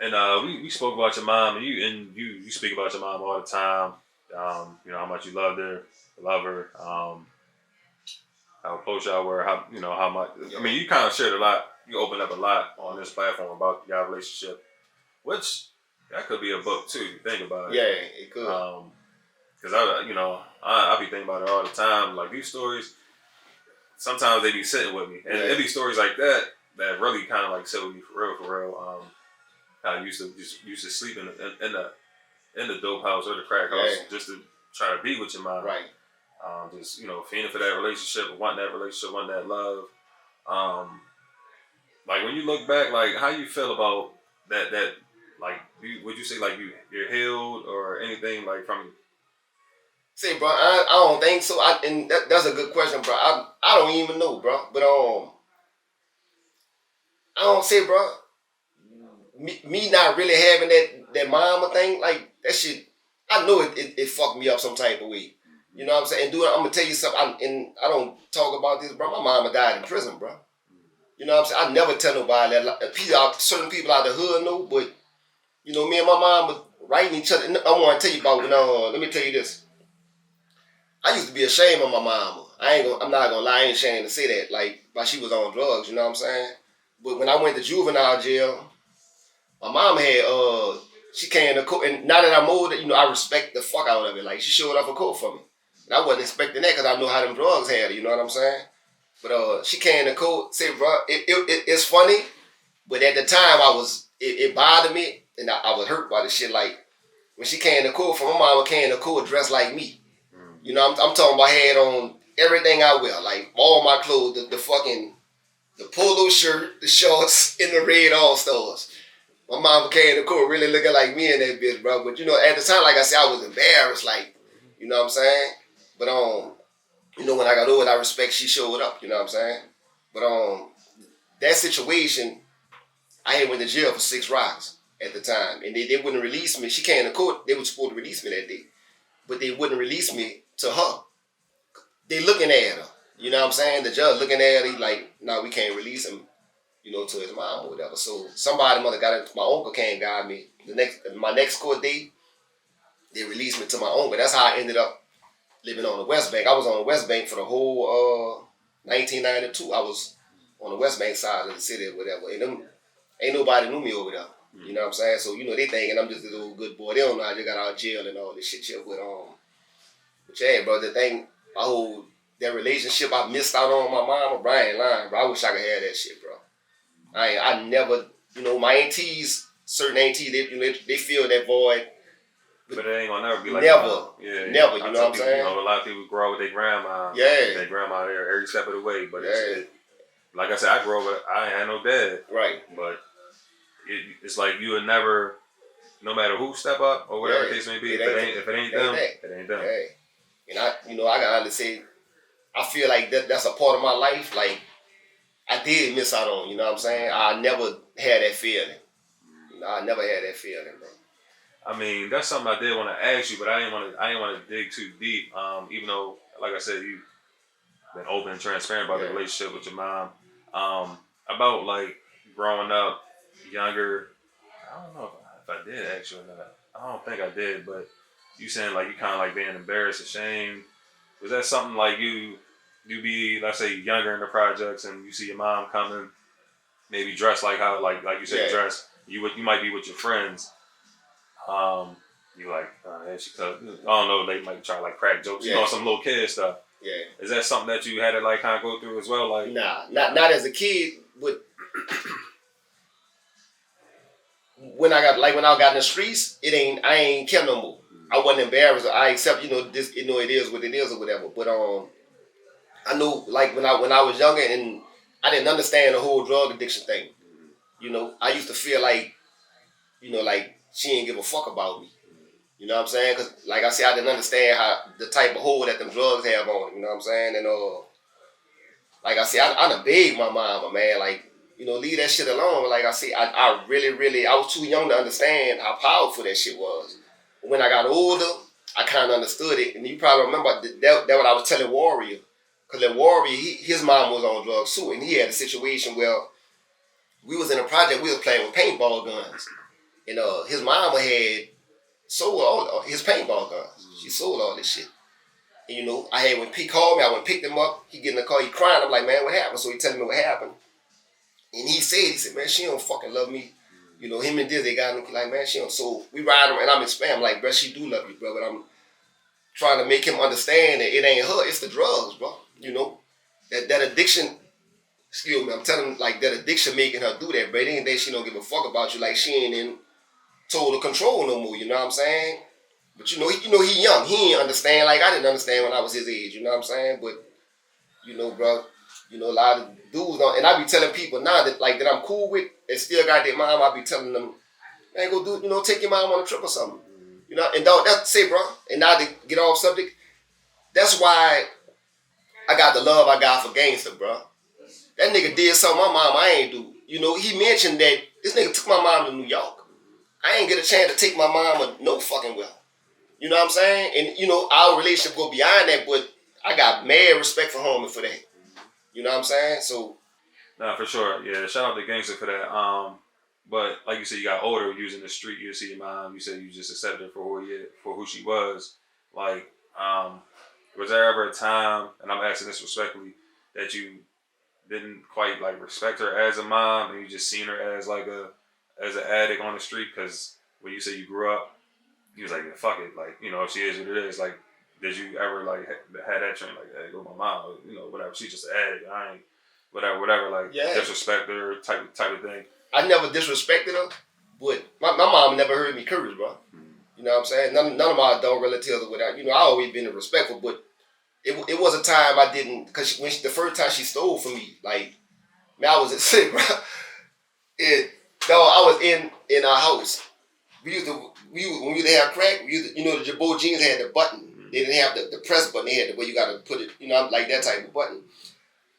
And we spoke about your mom, and you speak about your mom all the time. You know how much you love her. How close y'all were. How you know how much. I mean, you kind of shared a lot. You opened up a lot on this platform about your relationship, which that could be a book too. If you think about it. Yeah, it could. Because I be thinking about it all the time. Like these stories, sometimes they be sitting with me, and it be stories like that that really kind of like sit with me for real, for real. I used to sleep in the dope house or the crack house just to try to be with your mom. Right. Just feeding for that relationship, wanting that love. Like when you look back, like how you feel about that like would you say like you're healed or anything like from? See, bro, I don't think so. And that's a good question, bro. I don't even know, bro. But I don't say, bro. Me not really having that mama thing, like that shit. I know it fucked me up some type of way. You know what I'm saying? Dude, I'm gonna tell you something. I don't talk about this, bro. My mama died in prison, bro. You know what I'm saying? I never tell nobody that. Certain people out the hood know, but me and my mom was writing each other. I want to tell you about when. Let me tell you this. I used to be ashamed of my mama. I'm not gonna lie. I ain't ashamed to say that. Like, while she was on drugs. You know what I'm saying? But when I went to juvenile jail, my mom had she came to court, and now that I'm older, I respect the fuck out of it. Like she showed up for court for me, and I wasn't expecting that because I know how them drugs had it. You know what I'm saying? But she came to court, said, bro, it's funny, but at the time it bothered me, and I was hurt by the shit. Like when she came to court, my mama came to court dressed like me. You know, I'm talking about had on everything I wear, like all my clothes, the polo shirt, the shorts, and the red all stars. My mom came to court really looking like me in that bitch, bro. But at the time, like I said, I was embarrassed, like, you know what I'm saying? But when I got older, I respect she showed up, you know what I'm saying? But that situation, I had went to jail for 6 rocks at the time, and they wouldn't release me. She came to court, they were supposed to release me that day, but they wouldn't release me to her. They looking at her, you know what I'm saying? The judge looking at her, he like, no, we can't release him, to his mom or whatever. So somebody mother got it. My uncle came and got me. My next court date, they released me to my uncle. That's how I ended up living on the West Bank. I was on the West Bank for the whole 1992. I was on the West Bank side of the city or whatever. And ain't nobody knew me over there. You know what I'm saying? So, they thinking I'm just a little good boy. They don't know I just got out of jail and all this shit with But yeah, bro, the thing, that relationship I missed out on my mama, Brian lying, bro. I wish I could have that shit, bro. I never, my aunties, certain aunties, they feel that void. But it ain't gonna never be like never, never. You know what I'm saying? A lot of people grow up with their grandma. Yeah, their grandma there every step of the way. But like I said, I grew up with, I ain't had no dad. Right. But it's like you would never, no matter who step up or whatever the case may be, if it ain't them, it ain't them. Yeah. And I gotta say, I feel like that's a part of my life. Like I did miss out on. You know what I'm saying? I never had that feeling. I never had that feeling, bro. I mean, that's something I did want to ask you, but I didn't want to dig too deep. Even though, like I said, you've been open and transparent about the relationship with your mom. About like growing up younger. I don't know if I did ask you or not. I don't think I did, but you saying like you kind of like being embarrassed, ashamed. Was that something like you be, let's say, younger in the projects and you see your mom coming, maybe dressed like how like you said dressed. You might be with your friends. You like, there she comes. I don't know. They might try to like crack jokes, some little kid stuff. Yeah. Is that something that you had to like kind of go through as well? Like, nah, not as a kid, but when I got in the streets, I ain't kept no more. I wasn't embarrassed. I accept, this, it is what it is or whatever. But I knew like when I was younger and I didn't understand the whole drug addiction thing. I used to feel like, like she ain't give a fuck about me. You know what I'm saying? Because, like I said, I didn't understand how the type of hold that them drugs have on it. You know what I'm saying? And, like I said, I done begged my mama, man. Like, leave that shit alone. Like I said, I really, really, I was too young to understand how powerful that shit was. When I got older, I kind of understood it. And you probably remember that what I was telling Warrior. Because that Warrior, his mom was on drugs too. And he had a situation where we was in a project, we was playing with paintball guns. And his mama had sold all his paintball guns. She sold all this shit. And when P called me, I went and picked him up. He get in the car, he crying. I'm like, man, what happened? So he telling me what happened. And he said, man, she don't fucking love me. Him and Diz, they got him like, man, she don't. So we ride him, and I'm explaining, I'm like, bro, she do love you, bro, but I'm trying to make him understand that it ain't her, it's the drugs, bro. That addiction. Excuse me, I'm telling him like that addiction making her do that, but it ain't that she don't give a fuck about you. Like she ain't in total control no more. You know what I'm saying? But he young. He ain't understand. Like I didn't understand when I was his age. You know what I'm saying? But bro, a lot of dudes don't. And I be telling people now that like that I'm cool with and still got their mom. I be telling them, man, go do. Take your mom on a trip or something. And don't that's it, bro. And now to get off subject, that's why I got the love I got for gangster, bro. That nigga did something my mom I ain't do. He mentioned that this nigga took my mom to New York. I ain't get a chance to take my mama no fucking well. You know what I'm saying? And our relationship go beyond that, but I got mad respect for homie for that. You know what I'm saying? So nah, for sure. Yeah, shout out to Gangster for that. But like you said, you got older, you was in the street, you see your mom, you said you just accepted her for who she was. Like, was there ever a time, and I'm asking this respectfully, that you didn't quite like respect her as a mom and you just seen her as like as an addict on the street? Because when you say you grew up, you was like, yeah, fuck it, like if she is what it is, like did you ever like had that train like, hey, go my mom, whatever, she's just an addict, I ain't whatever, like disrespect her type of thing? I never disrespected her, but my mom never heard me curse, bro. You know what I'm saying? None of my adult relatives or whatever. I always been respectful, but it was a time I didn't, because the first time she stole from me, like, man, I was at sick, bro. I was in our house. When we used to have crack, the Jabot jeans had the button. They didn't have the press button. They had the where you got to put it, like that type of button.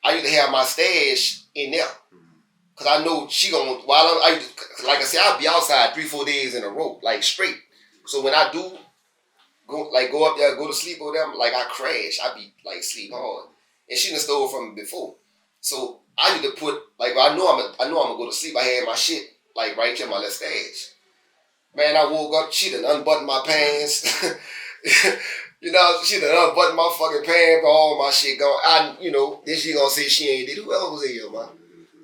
I used to have my stash in there. Because I know she going to, like I said, I'll be outside 3-4 days in a row, like straight. So when I do go up there, go to sleep over there, like I crash, I be like sleep hard. And she done stole from me before. So I used to put, like, I know I'm gonna go to sleep. I had my shit like right here in my little stash. Man, I woke up, she done unbuttoned my pants. She done unbuttoned my fucking pants, all my shit gone. Then she gonna say she ain't did. Who else was in here, man?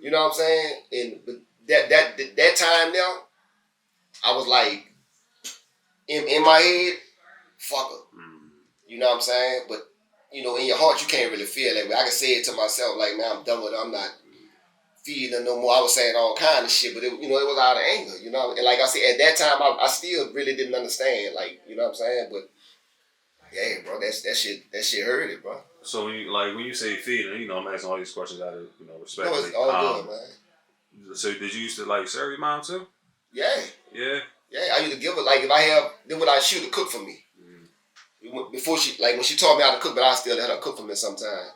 You know what I'm saying? And but that time now, I was like, in my head, fuck her. You know what I'm saying? But in your heart, you can't really feel that way. I can say it to myself, like, man, I'm done with her. I'm not feeding her no more. I was saying all kind of shit, but it was out of anger, And like I said, at that time, I still really didn't understand, like, you know what I'm saying? But yeah, bro, that shit hurt it, bro. So when you say feeding, I'm asking all these questions out of respect. No, it's all good, man. So did you used to like serve your mom too? Yeah. Yeah. Yeah, I used to give her, like, if I have, then what she would cook for me. Before she, like, when she taught me how to cook, but I still let her cook for me sometimes.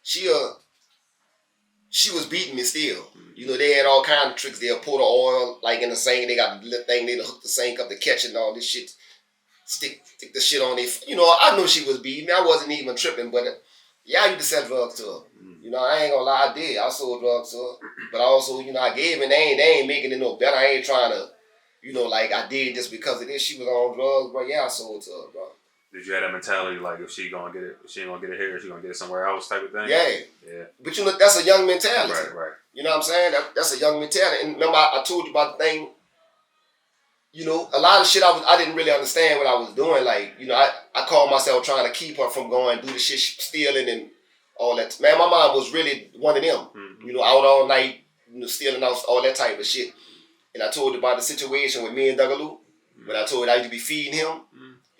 She was beating me still. They had all kind of tricks. They'll pour the oil, like, in the sink. They got the little thing, they'll hook the sink up to catch it and all this shit. Stick the shit on it. I knew she was beating me. I wasn't even tripping, but I used to sell drugs to her. I ain't gonna lie, I did. I sold drugs to her. But also, I gave and they ain't making it no better. I ain't trying to, like I did just because of this. She was on drugs, bro. Yeah, I sold to her, bro. Did you have that mentality like if she ain't gonna get it here, she gonna get it somewhere else type of thing? Yeah. But that's a young mentality. Right. You know what I'm saying? That's a young mentality. And remember, I told you about the thing. A lot of shit I didn't really understand what I was doing. Like, I called myself trying to keep her from going do the shit, stealing and all that. Man, my mom was really one of them. Out all night, stealing all that type of shit. And I told you about the situation with me and Dougaloo. When I told you I used to be feeding him.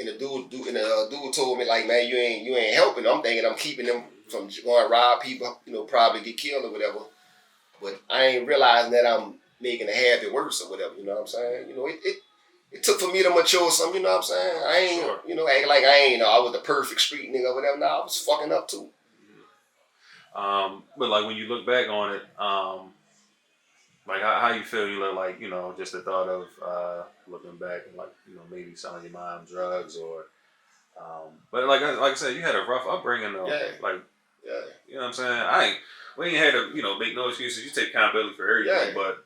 And the dude told me, like, man, you ain't helping. I'm thinking I'm keeping them from going to rob people, probably get killed or whatever. But I ain't realizing that I'm making the habit worse or whatever. You know what I'm saying? It took for me to mature some. You know what I'm saying? I ain't, acting like I ain't. I was the perfect street nigga or whatever. Nah, I was fucking up too. But like when you look back on it, like how you feel, like, just the thought of looking back and like, maybe selling your mom drugs or, but like I said, you had a rough upbringing though. Yeah. Like, yeah. You know what I'm saying? We ain't had to, make no excuses. You take accountability for everything, but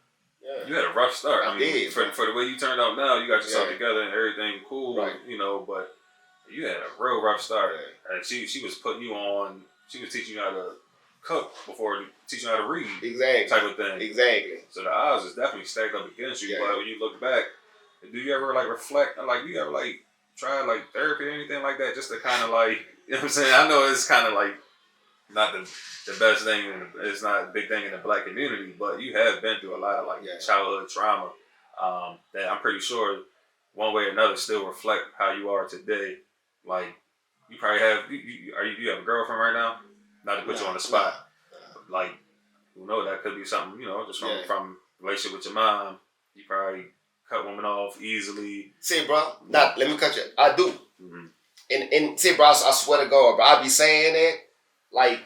you had a rough start. I did. For the way you turned out now, you got yourself Yeah. together and everything cool, Right. you know, but you had a real rough start. Yeah. And she was putting you on, she was teaching you how to cook before teaching you how to read. Exactly. Type of thing. Exactly. So the odds is definitely stacked up against you. Yeah. But when you look back, do you ever like reflect, like do you ever like try like therapy or anything like that just to kind of like, you know what I'm saying? I know it's kind of like not the best thing, it's not a big thing in the black community, but you have been through a lot of like childhood trauma that I'm pretty sure one way or another still reflect how you are today. Like you probably have, you have a girlfriend right now? Not to put you on the spot, but like who knows, that could be something, you know, just from relationship with your mom. You probably cut women off easily. See, bro, let me cut you. I do. Mm-hmm. And see, bro, I swear to God, bro, I be saying that, like,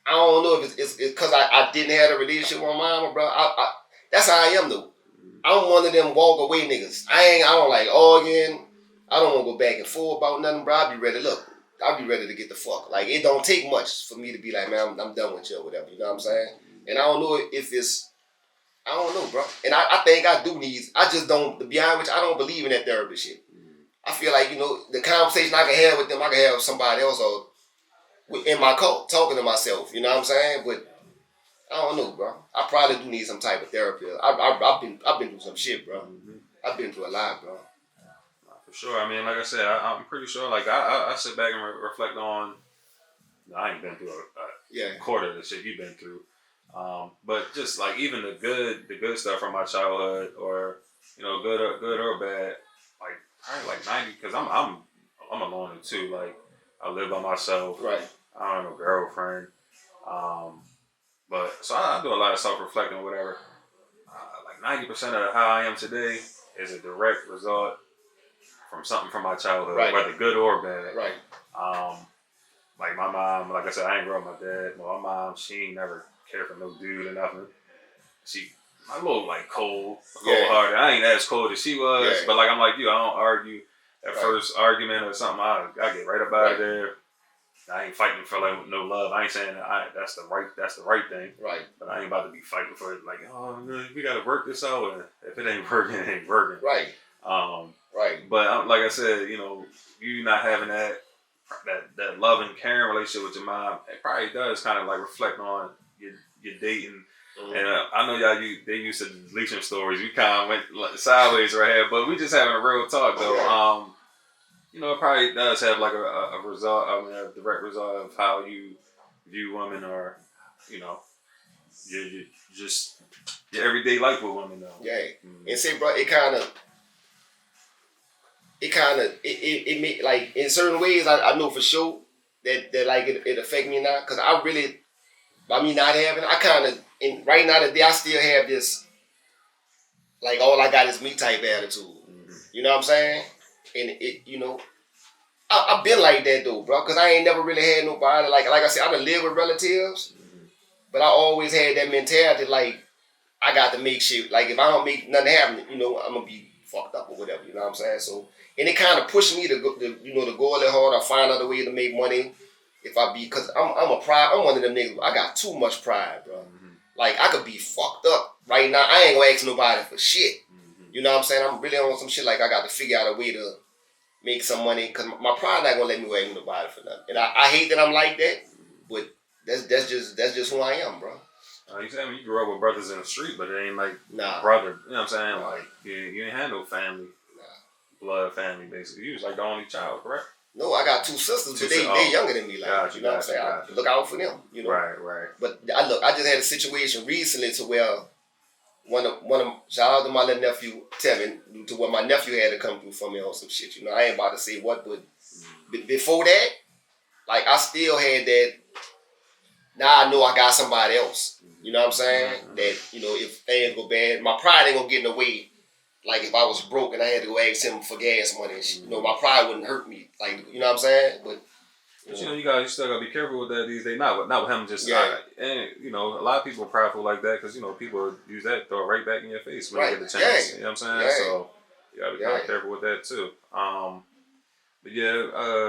I don't know if it's because I didn't have a relationship with my mama, bro. That's how I am, though. I'm one of them walk away niggas. I don't like arguing. I don't want to go back and forth about nothing, bro. I'll be ready to get the fuck. Like, it don't take much for me to be like, man, I'm done with you or whatever. You know what I'm saying? And I don't know if it's, I don't know, bro. And I think I do need, I just don't, to be honest with you, I don't believe in that therapy shit. I feel like, you know, the conversation I can have with them, I can have with somebody else or in my cult, talking to myself. You know what I'm saying? But I don't know, bro. I probably do need some type of therapy. I've been through some shit, bro. Mm-hmm. I've been through a lot, bro. For sure. I mean, like I said, I'm pretty sure. Like I sit back and reflect on. I ain't been through a quarter of the shit you've been through, but just like even the good stuff from my childhood, or you know, good or bad. Like probably like 90, because I'm a loner too. Like I live by myself. Right. I don't have a girlfriend. But so I do a lot of self-reflecting, whatever. Like 90% of how I am today is a direct result from something from my childhood, whether good or bad. Right. Like my mom, like I said, I ain't grow up with my dad. Well, my mom, she ain't never cared for no dude or nothing. I'm a little like cold-hearted. I ain't as cold as she was, but like I'm like you, I don't argue. That first argument or something, I get right up out of there. I ain't fighting for like no love. I ain't saying that's the right thing. Right. But I ain't about to be fighting for it. Like, oh, we gotta work this out. And if it ain't working, it ain't working. Right. Right. But like I said, you know, you not having that loving, caring relationship with your mom, it probably does kind of like reflect on your dating. Mm-hmm. And I know they used to deletion stories. We kind of went sideways right here, but we just having a real talk though. Okay. You know, it probably does have like a result. I mean, a direct result of how you view women, or you know, your everyday life with women though. Yeah. Mm-hmm. And say, bro, it make like in certain ways I know for sure that like it affect me now, because I really, by me not having, I kind of, and right now today I still have this like all I got is me type attitude. Mm-hmm. You know what I'm saying? And it, you know, I've been like that though, bro, because I ain't never really had nobody like I said, I done live with relatives, but I always had that mentality like I got to make shit, like if I don't make nothing happen, you know, I'm gonna be fucked up or whatever. You know what I'm saying? So, and it kind of pushed me to go a little harder, find out a way to make money. If I be, cause I'm one of them niggas. I got too much pride, bro. Mm-hmm. Like I could be fucked up right now. I ain't gonna ask nobody for shit. Mm-hmm. You know what I'm saying? I'm really on some shit like I got to figure out a way to make some money, cause my pride not gonna let me ask nobody for nothing. And I hate that I'm like that, but that's just who I am, bro. You saying you grew up with brothers in the street, but it ain't like nah. Brother. You know what I'm saying? Like you ain't had no family, blood family. Basically, you was like the only child, correct? No, I got two sisters, but they younger than me. Like, you know what I'm saying? I look out for them, you know. Right. But I just had a situation recently to where one of shout out to my little nephew Tevin, to where my nephew had to come through for me on some shit. You know, I ain't about to say what, but before that, like I still had that. Now I know I got somebody else. You know what I'm saying? Mm-hmm. That, you know, if things go bad, my pride ain't gonna get in the way. Like if I was broke and I had to go ask him for gas money and shit, you know, my pride wouldn't hurt me. Like, you know what I'm saying? But you know, you still gotta be careful with that these days. Not with him, just and you know, a lot of people are prideful like that because you know people use that, throw it right back in your face when you get the chance. You know what I'm saying? So you gotta be kind of careful with that too. But yeah.